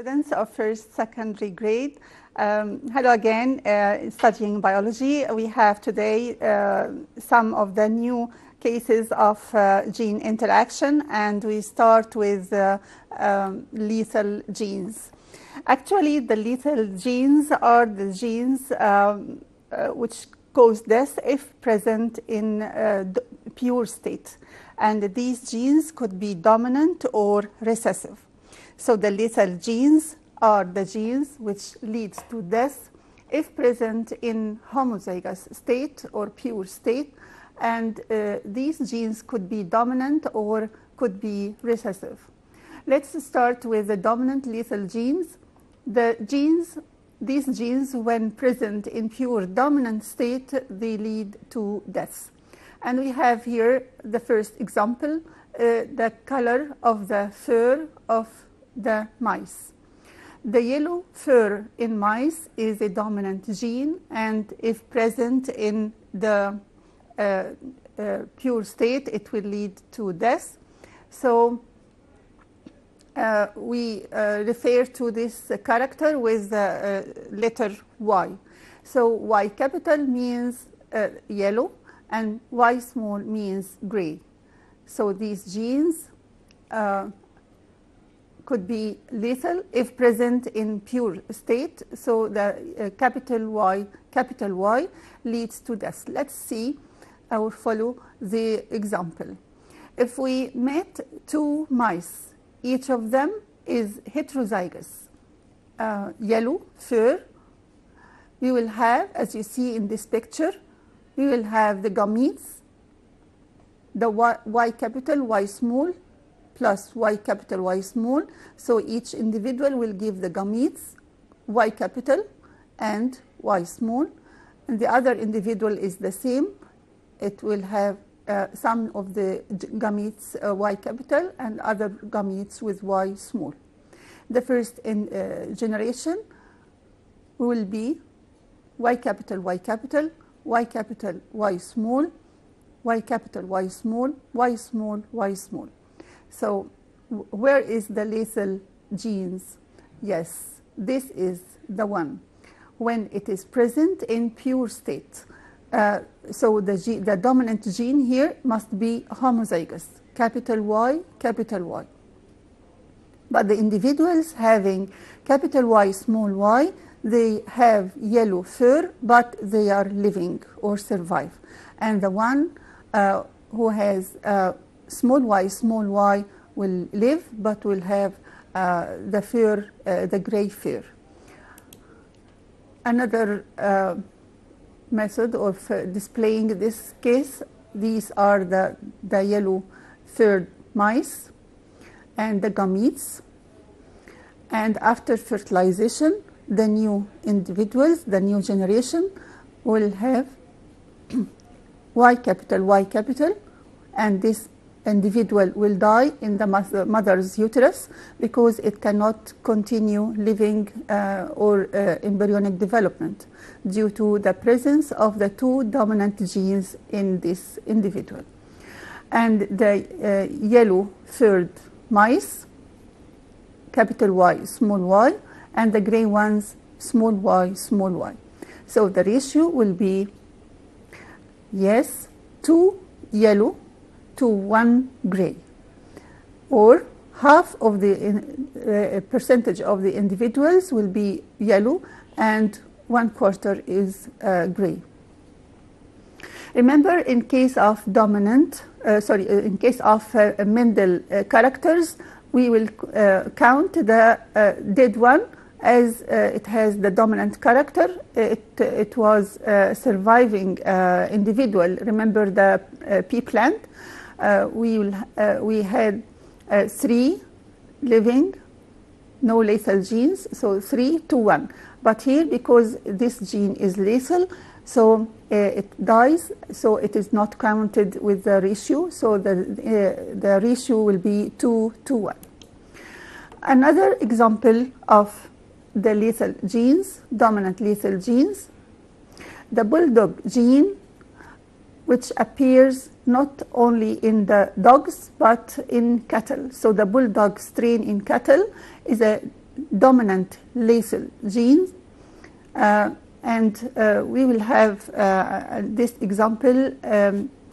students of first secondary grade. Hello again, studying biology. We have today some of the new cases of gene interaction, and we start with lethal genes. Actually, the lethal genes are the genes which cause death if present in pure state. And these genes could be dominant or recessive. So the lethal genes are the genes which leads to death if present in homozygous state or pure state. And these genes could be dominant or could be recessive. Let's start with the dominant lethal genes. These genes, when present in pure dominant state, they lead to death. And we have here the first example, the color of the fur of the mice. The yellow fur in mice is a dominant gene, and if present in the pure state, it will lead to death. So we refer to this character with the letter Y. So Y capital means yellow, and Y small means gray. So these genes could be lethal if present in pure state. So the capital Y leads to death. Let's see or follow the example. If we met two mice, each of them is heterozygous. Yellow fur, we will have, as you see in this picture, we will have the gametes, the Y capital, Y small, plus Y capital, Y small. So each individual will give the gametes Y capital and Y small. And the other individual is the same. It will have some of the gametes Y capital and other gametes with Y small. The first generation will be Y capital, Y capital, Y capital, Y small, Y capital, Y small, Y small, Y small. So where is the lethal genes? Yes, this is the one. When it is present in pure state. So the dominant gene here must be homozygous, capital Y, capital Y. But the individuals having capital Y, small y, they have yellow fur, but they are living or survive. And the one who has small y will live, but will have the fur, the gray fur. Another method of displaying this case, these are the yellow furred mice and the gametes. And after fertilization, the new individuals, the new generation, will have Y capital, and this individual will die in the mother's uterus because it cannot continue living or embryonic development due to the presence of the two dominant genes in this individual. And the yellow furred mice, capital Y, small y, and the gray ones, small y, small y. So the ratio will be, yes, 2 yellow to 1 gray, or half of the percentage of the individuals will be yellow and 1/4 is gray. Remember, in case of in case of Mendel characters, we will count the dead one as it has the dominant character. It was a surviving individual. Remember the pea plant? We had 3 living, no lethal genes, so 3 to 1. But here, because this gene is lethal, so it dies, so it is not counted with the ratio, so the ratio will be 2 to 1. Another example of the lethal genes, dominant lethal genes, the bulldog gene, which appears not only in the dogs but in cattle. So the bulldog strain in cattle is a dominant lethal genes, and we will have this example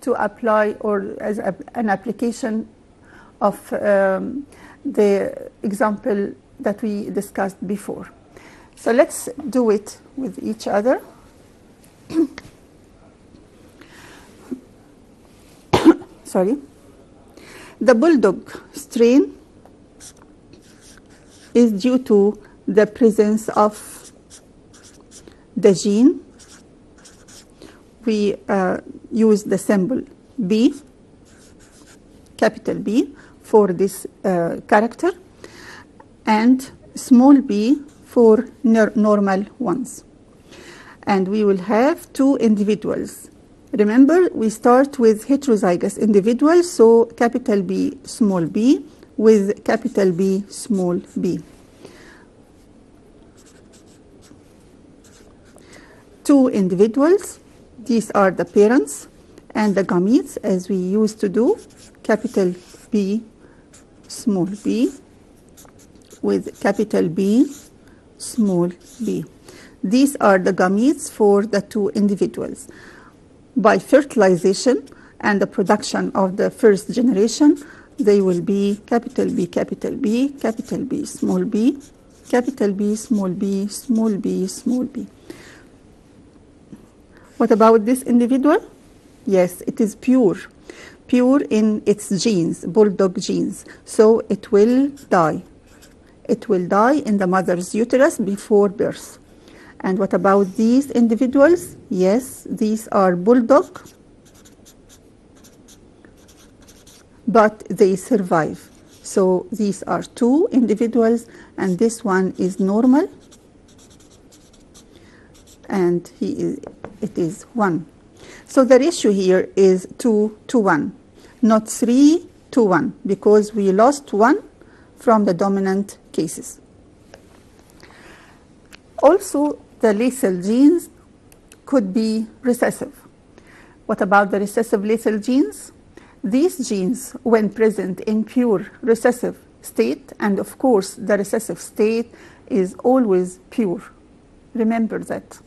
to apply, or as an application of the example that we discussed before. So let's do it with each other. Sorry. The bulldog strain is due to the presence of the gene. We use the symbol B, capital B, for this character, and small b for normal ones. And we will have two individuals. Remember, we start with heterozygous individuals, so capital B, small b, with capital B, small b. Two individuals, these are the parents and the gametes, as we used to do, capital B, small b, with capital B, small b. These are the gametes for the two individuals. By fertilization and the production of the first generation, they will be capital B, capital B, capital B, small b, capital B, small b, small b, small b. What about this individual? Yes, it is pure in its genes, bulldog genes. So it will die. It will die in the mother's uterus before birth. And what about these individuals? Yes, these are bulldog, but they survive. So these are two individuals, and this one is normal, and it is 1. So the ratio here is 2 to 1, not 3 to 1, because we lost 1 from the dominant cases. Also, the lethal genes could be recessive. What about the recessive lethal genes? These genes, when present in pure recessive state, and of course the recessive state is always pure, remember that,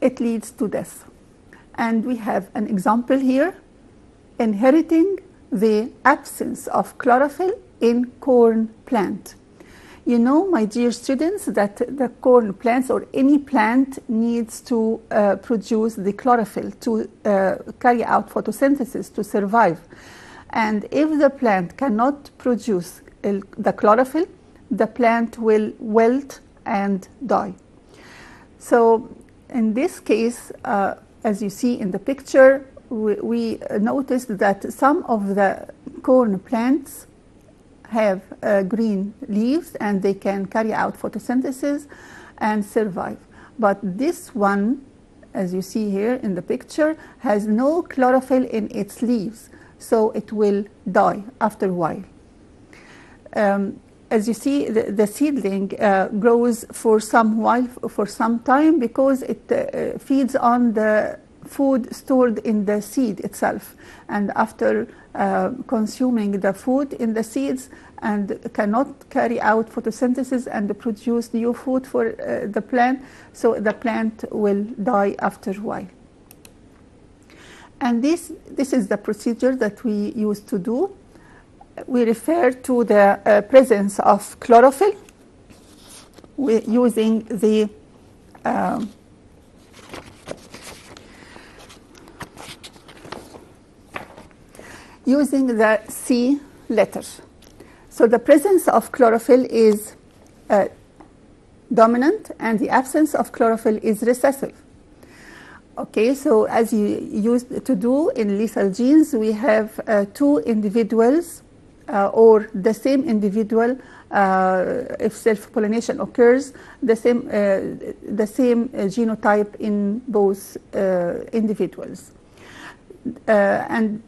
it leads to death. And we have an example here, inheriting the absence of chlorophyll in corn plant. You know, my dear students, that the corn plants or any plant needs to produce the chlorophyll to carry out photosynthesis to survive. And if the plant cannot produce the chlorophyll, the plant will wilt and die. So in this case, as you see in the picture, we noticed that some of the corn plants have green leaves and they can carry out photosynthesis and survive. But this one, as you see here in the picture, has no chlorophyll in its leaves, so it will die after a while. As you see, the seedling grows for some time because it feeds on the food stored in the seed itself, and after consuming the food in the seeds and cannot carry out photosynthesis and produce new food for the plant, so the plant will die after a while. And this is the procedure that we used to do. We refer to the presence of chlorophyll using the C letter. So the presence of chlorophyll is dominant and the absence of chlorophyll is recessive. Okay, so as you used to do in lethal genes, we have two individuals or the same individual, if self-pollination occurs, the same genotype in both individuals. And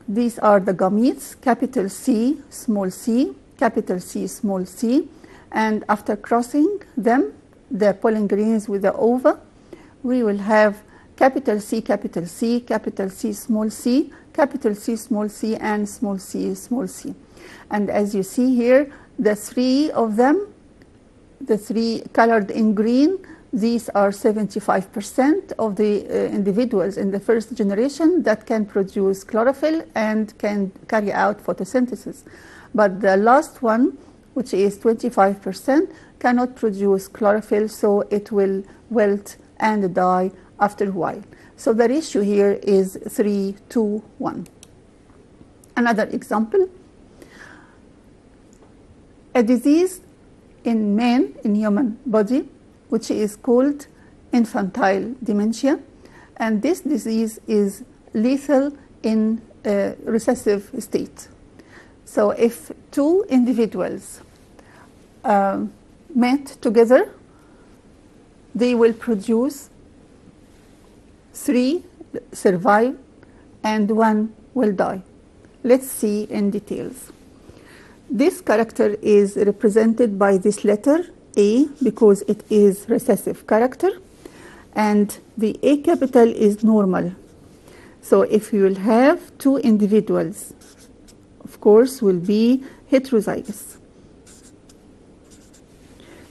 these are the gametes, capital C, small c, capital C, small c, and after crossing them, the pollen grains with the ova, we will have capital C, capital C, capital C, small c, capital C, small c, and small c, small c. And as you see here, the three of them, the three colored in green, these are 75% of the individuals in the first generation that can produce chlorophyll and can carry out photosynthesis. But the last one, which is 25%, cannot produce chlorophyll, so it will wilt and die after a while. So the ratio here is 3:1. Another example, a disease in man, in human body, which is called infantile dementia, and this disease is lethal in a recessive state. So if two individuals met together, they will produce 3 survive and 1 will die. Let's see in details. This character is represented by this letter A because it is recessive character, and the A capital is normal. So if you will have two individuals, of course, will be heterozygous.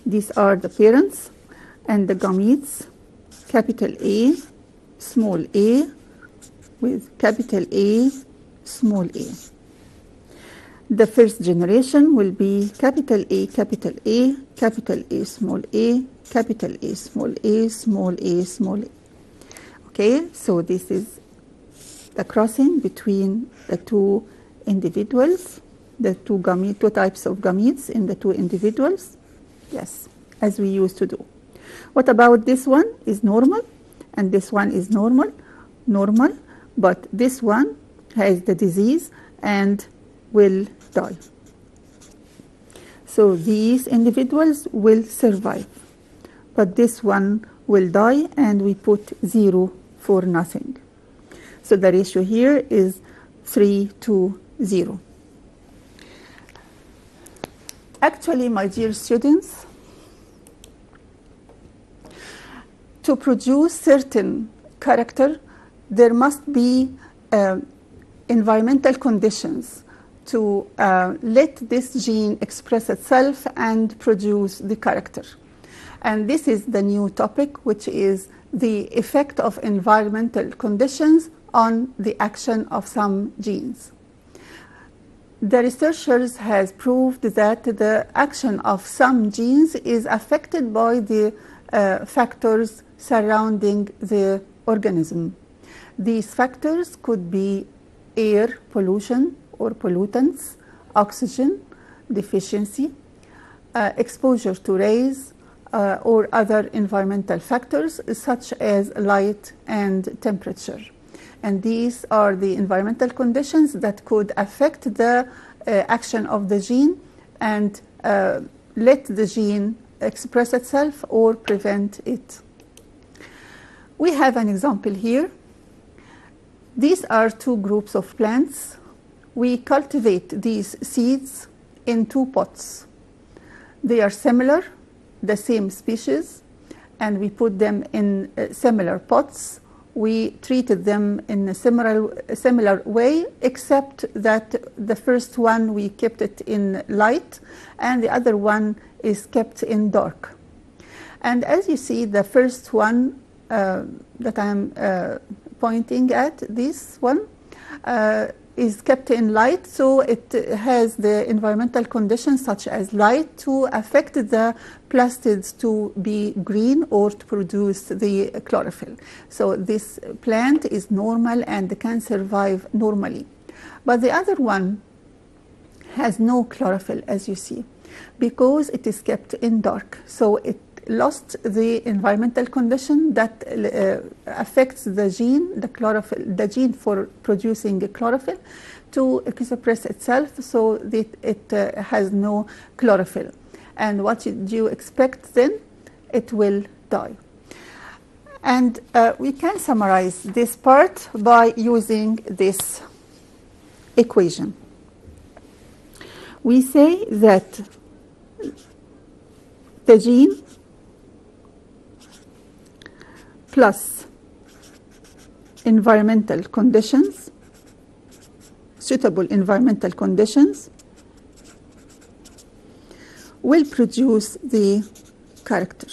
These are the parents and the gametes, capital A, small a, with capital A, small a. The first generation will be capital A, capital A, capital A, small a, capital A, small a, small a, small a. Okay, so this is the crossing between the two individuals, the two types of gametes in the two individuals. Yes, as we used to do. What about this one is normal, and this one is normal, but this one has the disease and will die. So these individuals will survive, but this one will die, and we put 0 for nothing. So the ratio here is 3:0. Actually, my dear students, to produce certain character, there must be environmental conditions to let this gene express itself and produce the character. And this is the new topic, which is the effect of environmental conditions on the action of some genes. The researchers has proved that the action of some genes is affected by the factors surrounding the organism. These factors could be air pollution or pollutants, oxygen deficiency, exposure to rays, or other environmental factors such as light and temperature. And these are the environmental conditions that could affect the action of the gene and let the gene express itself or prevent it. We have an example here. These are two groups of plants. We cultivate these seeds in 2 pots. They are similar, the same species, and we put them in similar pots. We treated them in a similar way, except that the first one we kept it in light and the other one is kept in dark. And as you see, the first one that I'm pointing at, this one, is kept in light, so it has the environmental conditions such as light to affect the plastids to be green or to produce the chlorophyll. So this plant is normal and can survive normally. But the other one has no chlorophyll, as you see, because it is kept in dark. So it lost the environmental condition that affects the gene, the chlorophyll, the gene for producing chlorophyll, to express itself, so that it has no chlorophyll. And what do you expect then? It will die. And we can summarize this part by using this equation. We say that the gene plus environmental conditions, suitable environmental conditions, will produce the character.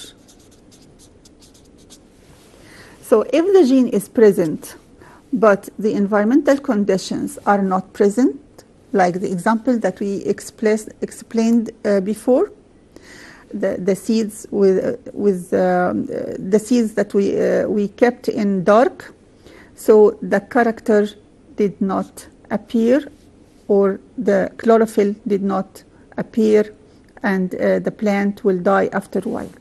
So if the gene is present, but the environmental conditions are not present, like the example that we explained before, the seeds the seeds that we kept in dark, so the character did not appear, or the chlorophyll did not appear, and the plant will die after a while.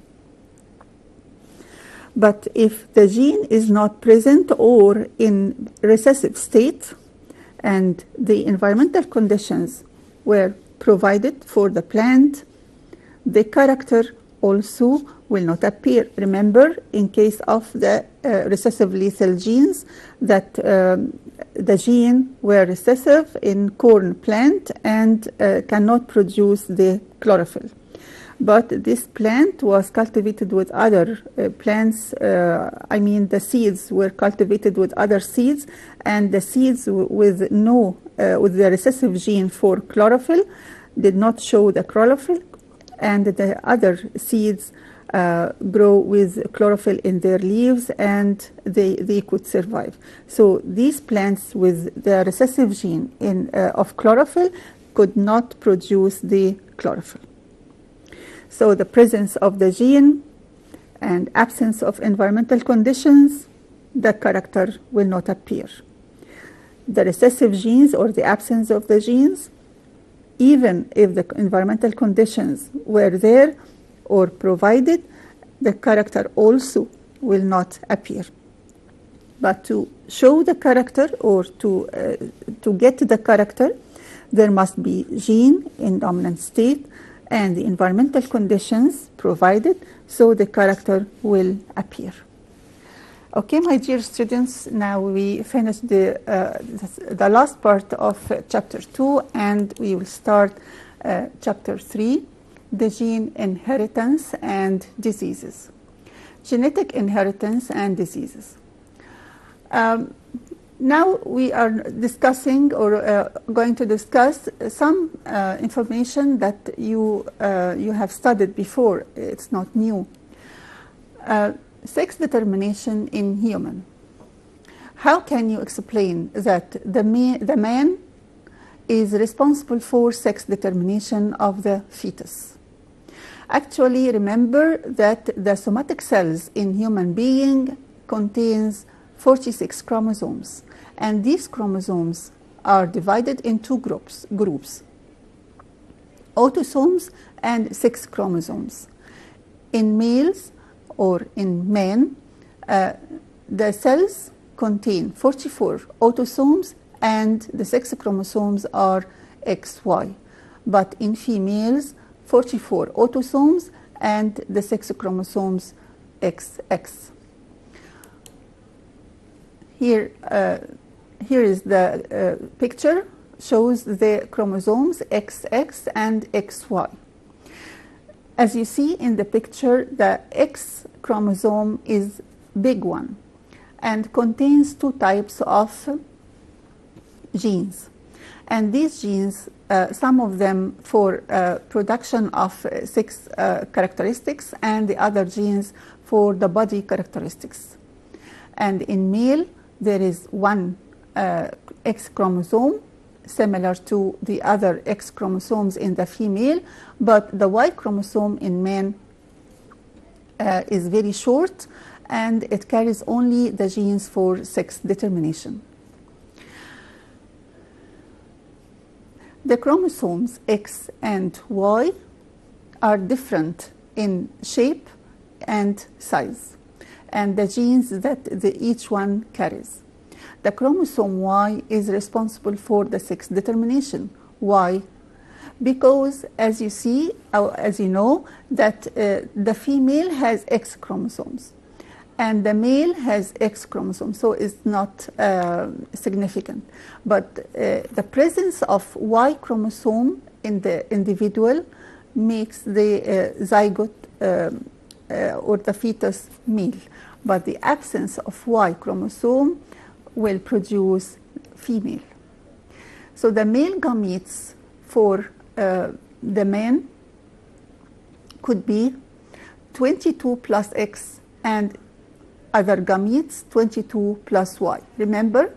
But if the gene is not present or in recessive state, and the environmental conditions were provided for the plant, the character also will not appear. Remember, in case of the recessive lethal genes, that the gene were recessive in corn plant and cannot produce the chlorophyll. But this plant was cultivated with other plants, the seeds were cultivated with other seeds, and the seeds with the recessive gene for chlorophyll did not show the chlorophyll, and the other seeds grow with chlorophyll in their leaves, and they could survive. So these plants with the recessive gene of chlorophyll could not produce the chlorophyll. So the presence of the gene and absence of environmental conditions, the character will not appear. The recessive genes or the absence of the genes, even if the environmental conditions were there or provided, the character also will not appear. But to show the character, or to get the character, there must be gene in dominant state and the environmental conditions provided, so the character will appear. Okay, my dear students, now we finished the last part of chapter 2, and we will start chapter 3, the gene inheritance and diseases. Genetic inheritance and diseases. Now we are discussing, or going to discuss, some information that you have studied before. It's not new. Sex determination in human. How can you explain that the man is responsible for sex determination of the fetus? Actually, remember that the somatic cells in human being contains 46 chromosomes, and these chromosomes are divided in two groups, autosomes and sex chromosomes. In males or in men, the cells contain 44 autosomes and the sex chromosomes are XY. But in females, 44 autosomes and the sex chromosomes XX. Here is the picture, shows the chromosomes XX and XY. As you see in the picture, the X chromosome is big one and contains two types of genes. And these genes, some of them for production of sex characteristics, and the other genes for the body characteristics. And in male, there is one X chromosome similar to the other X chromosomes in the female, but the Y chromosome in men is very short, and it carries only the genes for sex determination. The chromosomes X and Y are different in shape and size, and the genes that each one carries. The chromosome Y is responsible for the sex determination. Why? Because as you see, as you know, that the female has X chromosomes and the male has X chromosomes, so it's not significant. But the presence of Y chromosome in the individual makes the zygote or the fetus male, but the absence of Y chromosome will produce female. So the male gametes for the man could be 22 plus X and other gametes 22 plus Y. Remember,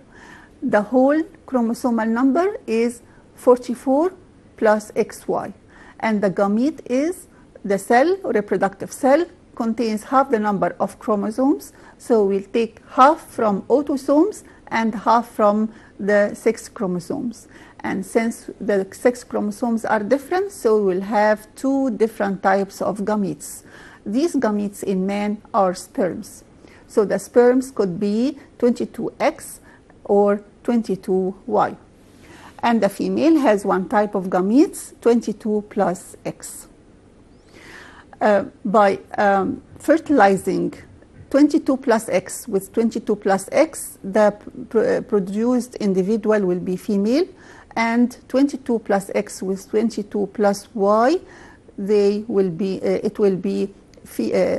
the whole chromosomal number is 44 plus XY, and the gamete is the cell, reproductive cell, contains half the number of chromosomes, so we'll take half from autosomes and half from the sex chromosomes. And since the sex chromosomes are different, so we'll have two different types of gametes. These gametes in men are sperms. So the sperms could be 22X or 22Y. And the female has one type of gametes, 22 plus X. By fertilizing 22 plus X with 22 plus X, the produced individual will be female, and 22 plus X with 22 plus Y, it will be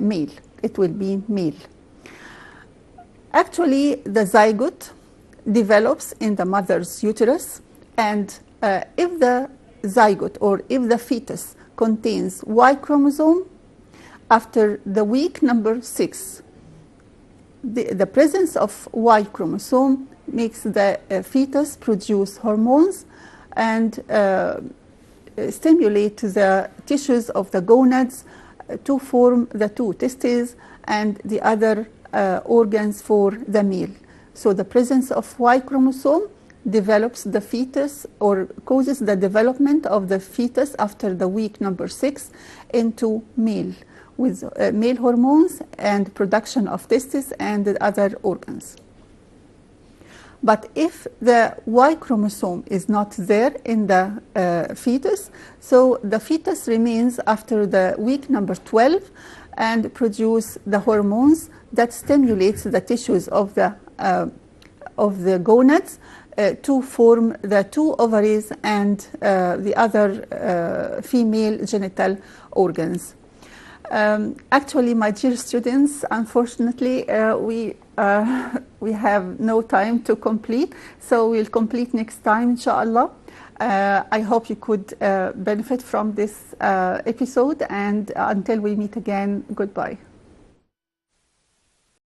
male. It will be male. Actually, the zygote develops in the mother's uterus, and if the zygote or if the fetus contains Y chromosome, after the week number 6, the presence of Y chromosome makes the fetus produce hormones and stimulate the tissues of the gonads to form the two testes and the other organs for the male. So the presence of Y chromosome develops the fetus or causes the development of the fetus after the week number 6 into male, with male hormones and production of testes and the other organs. But if the Y chromosome is not there in the fetus, so the fetus remains after the week number 12 and produce the hormones that stimulates the tissues of the gonads to form the two ovaries and the other female genital organs. Actually, my dear students, unfortunately, we have no time to complete, so we'll complete next time, inshallah. I hope you could benefit from this episode, and until we meet again, goodbye.